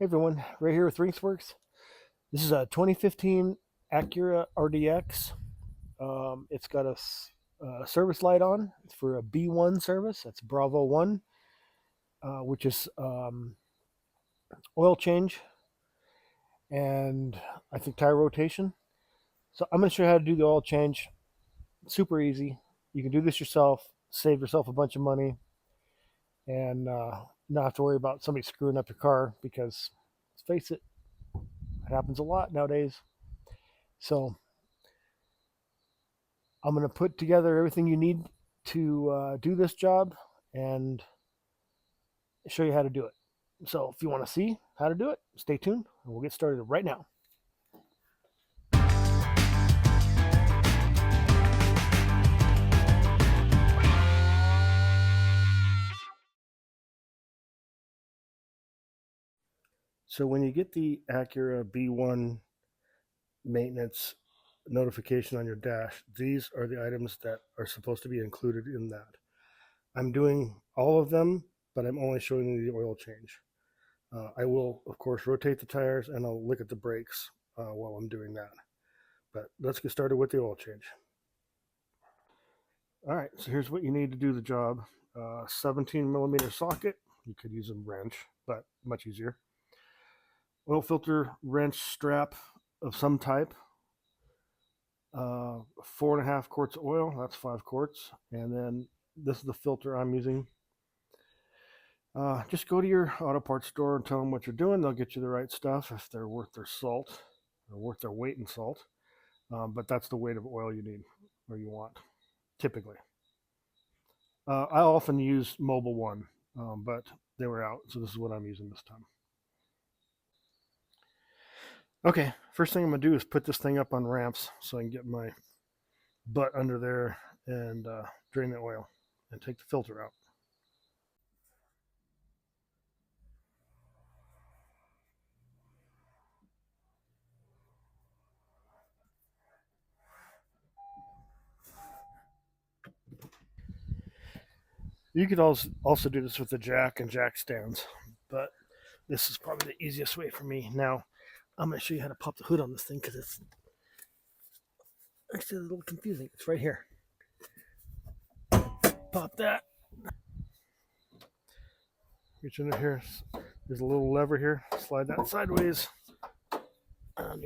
Hey everyone, right here with Rinksworks. This is a 2015 Acura RDX. It's got a service light on. It's for a B1 service. That's Bravo 1, which is oil change and I think tire rotation. So I'm going to show you how to do the oil change. Super easy. You can do this yourself, save yourself a bunch of money, and not have to worry about somebody screwing up your car because, let's face it, it happens a lot nowadays. So I'm going to put together everything you need to do this job and show you how to do it. So if you want to see how to do it, stay tuned and we'll get started right now. So when you get the Acura B1 maintenance notification on your dash, these are the items that are supposed to be included in that. I'm doing all of them, but I'm only showing you the oil change. I will, of course, rotate the tires and I'll look at the brakes while I'm doing that. But let's get started with the oil change. All right, so here's what you need to do the job. 17 millimeter socket. You could use a wrench, but much easier. Oil filter wrench strap of some type. 4.5 quarts of oil. That's 5 quarts. And then this is the filter I'm using. Just go to your auto parts store and tell them what you're doing. They'll get you the right stuff if they're worth their salt or worth their weight in salt. But that's the weight of oil you need or you want, typically. I often use Mobile One, but they were out, so this is what I'm using this time. Okay, first thing I'm gonna do is put this thing up on ramps so I can get my butt under there and drain the oil and take the filter out. You could also do this with the jack and jack stands, but this is probably the easiest way for me. Now, I'm going to show you how to pop the hood on this thing because it's actually a little confusing. It's right here. Pop that. Reach under here. There's a little lever here. Slide that sideways. And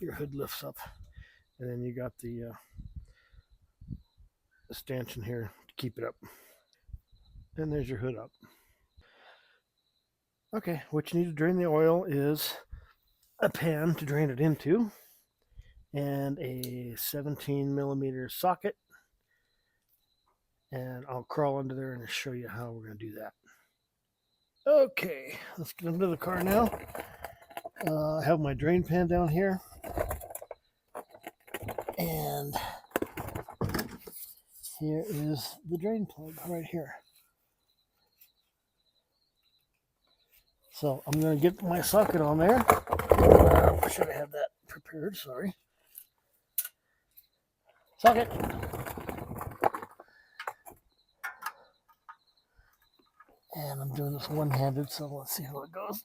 your hood lifts up. And then you got the stanchion here to keep it up. And there's your hood up. Okay, what you need to drain the oil is a pan to drain it into and a 17 millimeter socket. And I'll crawl under there and show you how we're going to do that. Okay, let's get into the car now. I have my drain pan down here. And here is the drain plug right here. So I'm going to get my socket on there. I should have had that prepared, sorry. Socket. And I'm doing this one-handed, so let's see how it goes.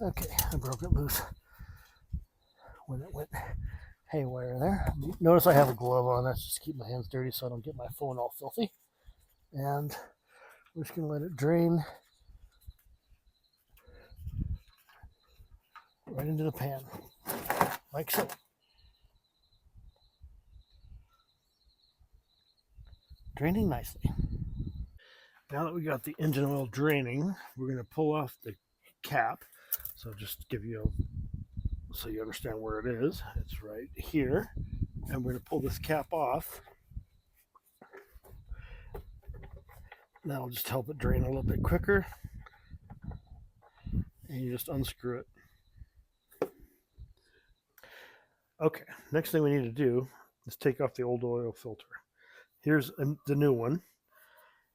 Okay, I broke it loose when it went haywire there. Notice I have a glove on. That's just to keep my hands dirty so I don't get my phone all filthy. And we're just going to let it drain right into the pan, like so. Draining nicely. Now that we got the engine oil draining, we're going to pull off the cap. So just to give you so you understand where it is, it's right here. And we're going to pull this cap off. That'll just help it drain a little bit quicker. And you just unscrew it. Okay, next thing we need to do is take off the old oil filter. Here's the new one.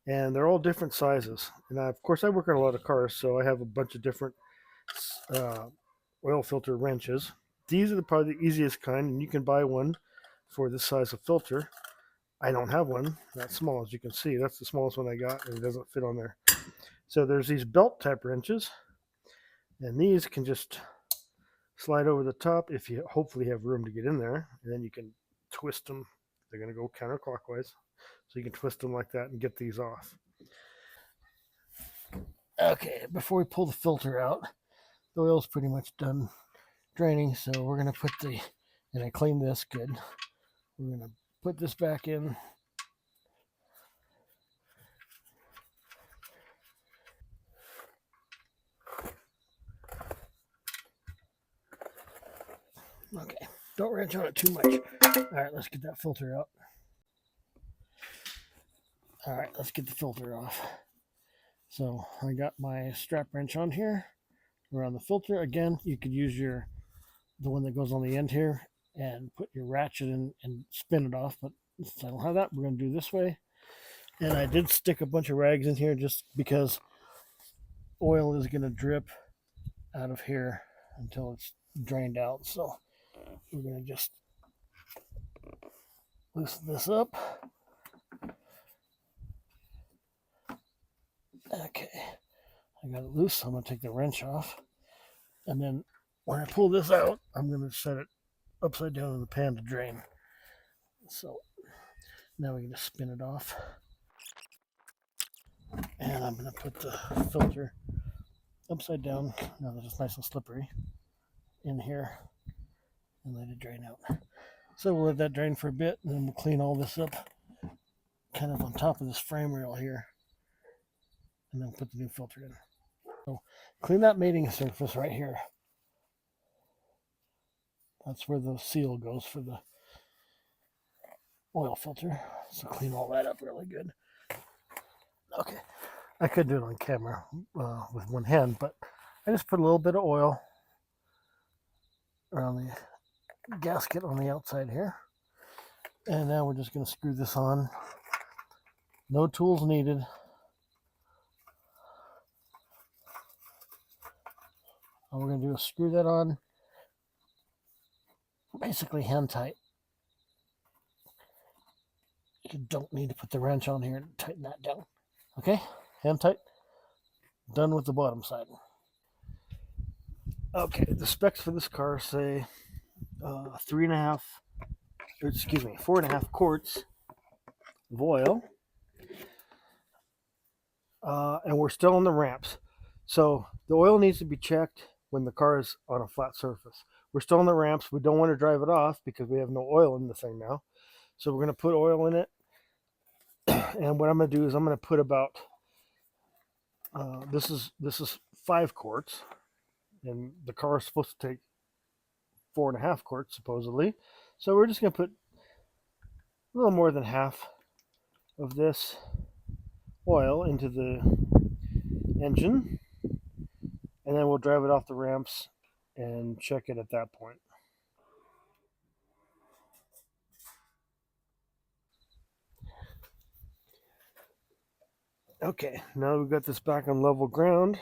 And they're all different sizes. And of course, I work on a lot of cars, so I have a bunch of different oil filter wrenches. These are probably the easiest kind, and you can buy one for this size of filter. I don't have one that small, as you can see. That's the smallest one I got, and it doesn't fit on there. So there's these belt type wrenches, and these can just slide over the top if you hopefully have room to get in there, and then you can twist them. They're going to go counterclockwise, so you can twist them like that and get these off. Okay, before we pull the filter out, the oil's pretty much done draining, so we're going to put the, and I cleaned this good, we're going to put this back in. Okay, don't wrench on it too much. All right, let's get that filter out. All right, let's get the filter off. So I got my strap wrench on here around the filter. Again, you could use the one that goes on the end here and put your ratchet in and spin it off, but since I don't have that, we're going to do this way. And I did stick a bunch of rags in here just because oil is going to drip out of here until it's drained out. So we're going to just loosen this up. Okay, I got it loose, so I'm going to take the wrench off. And then when I pull this out, I'm going to set it upside down in the pan to drain. So now we can just spin it off. And I'm going to put the filter upside down, now that it's nice and slippery, in here and let it drain out. So we'll let that drain for a bit, and then we'll clean all this up kind of on top of this frame rail here, and then put the new filter in. So clean that mating surface right here. That's where the seal goes for the oil filter. So clean all that up really good. Okay, I could do it on camera with one hand, but I just put a little bit of oil around the gasket on the outside here. And now we're just going to screw this on. No tools needed. All we're going to do is screw that on, basically hand tight. You don't need to put the wrench on here and tighten that down. Okay, hand tight. Done with the bottom side. Okay, the specs for this car say 4.5 quarts of oil. And we're still on the ramps. So the oil needs to be checked when the car is on a flat surface. We're still on the ramps. We don't want to drive it off because we have no oil in the thing now. So we're going to put oil in it. And what I'm going to do is I'm going to put about, this is 5 quarts. And the car is supposed to take 4.5 quarts, supposedly. So we're just going to put a little more than half of this oil into the engine, and then we'll drive it off the ramps and check it at that point. Okay, now we've got this back on level ground.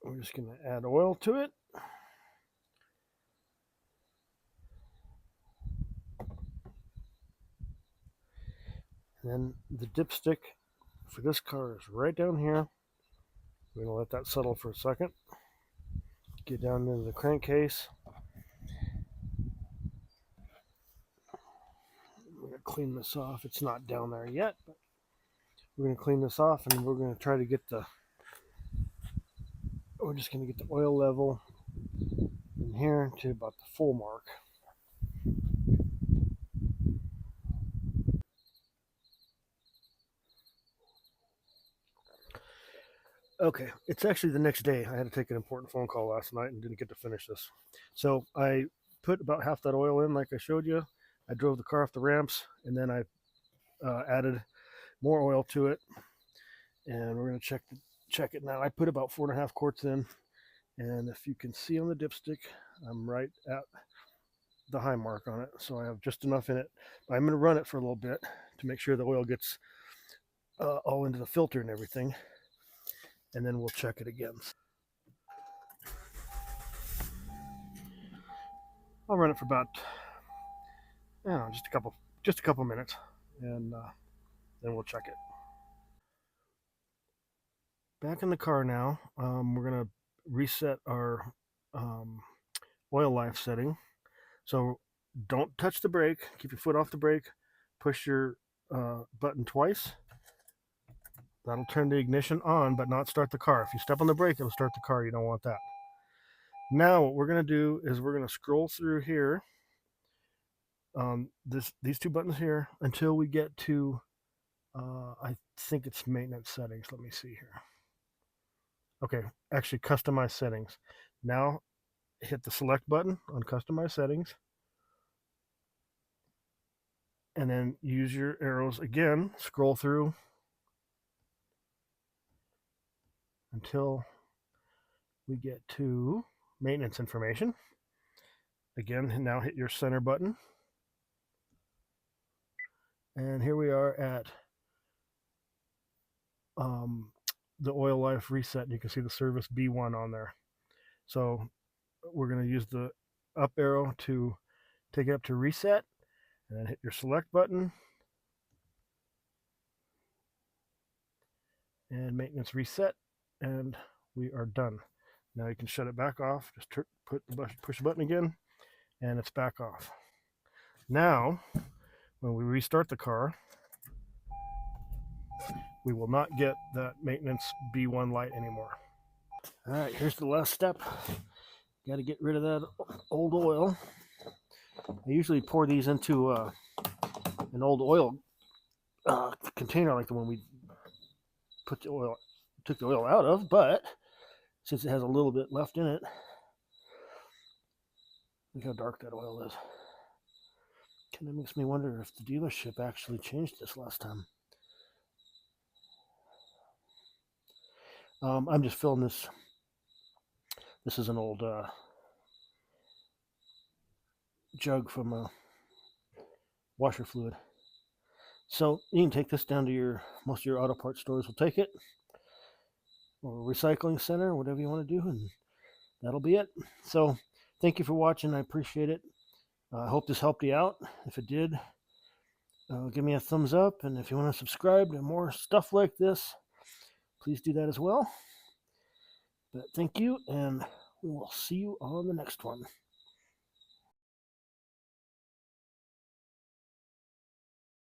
We're just going to add oil to it. And then the dipstick for this car is right down here. We're going to let that settle for a second. Get down into the crankcase. We're going to clean this off. It's not down there yet, but we're going to clean this off, and we're going to try to get we're just going to get the oil level in here to about the full mark. Okay, it's actually the next day. I had to take an important phone call last night and didn't get to finish this. So I put about half that oil in like I showed you. I drove the car off the ramps, and then I added more oil to it. And we're going to check it now. I put about 4.5 quarts in. And if you can see on the dipstick, I'm right at the high mark on it. So I have just enough in it. I'm going to run it for a little bit to make sure the oil gets all into the filter and everything. And then we'll check it again. I'll run it for about I don't know, just a couple minutes, and then we'll check it. Back in the car now. We're gonna reset our um, oil life setting. So don't touch the brake. Keep your foot off the brake. Push your button twice. That'll turn the ignition on, but not start the car. If you step on the brake, it'll start the car. You don't want that. Now what we're gonna do is we're gonna scroll through here, these two buttons here, until we get to I think it's maintenance settings. Let me see here. Okay, actually customize settings. Now hit the select button on customize settings, and then use your arrows again, scroll through until we get to maintenance information. Again, now hit your center button, and here we are at the oil life reset. You can see the service B1 on there. So we're going to use the up arrow to take it up to reset, and then hit your select button and maintenance reset, and we are done. Now you can shut it back off. Just push the button again, and it's back off. Now, when we restart the car, we will not get that maintenance B1 light anymore. All right, here's the last step. Got to get rid of that old oil. I usually pour these into an old oil container like the one we took the oil out of, but since it has a little bit left in it, look how dark that oil is. Kind of makes me wonder if the dealership actually changed this last time. I'm just filling this. This is an old jug from a washer fluid. So you can take this down to most of your auto parts stores will take it, or recycling center, whatever you want to do, and that'll be it. So thank you for watching. I appreciate it. I hope this helped you out. If it did, give me a thumbs up, and if you want to subscribe to more stuff like this, please do that as well. But thank you, and we'll see you on the next one.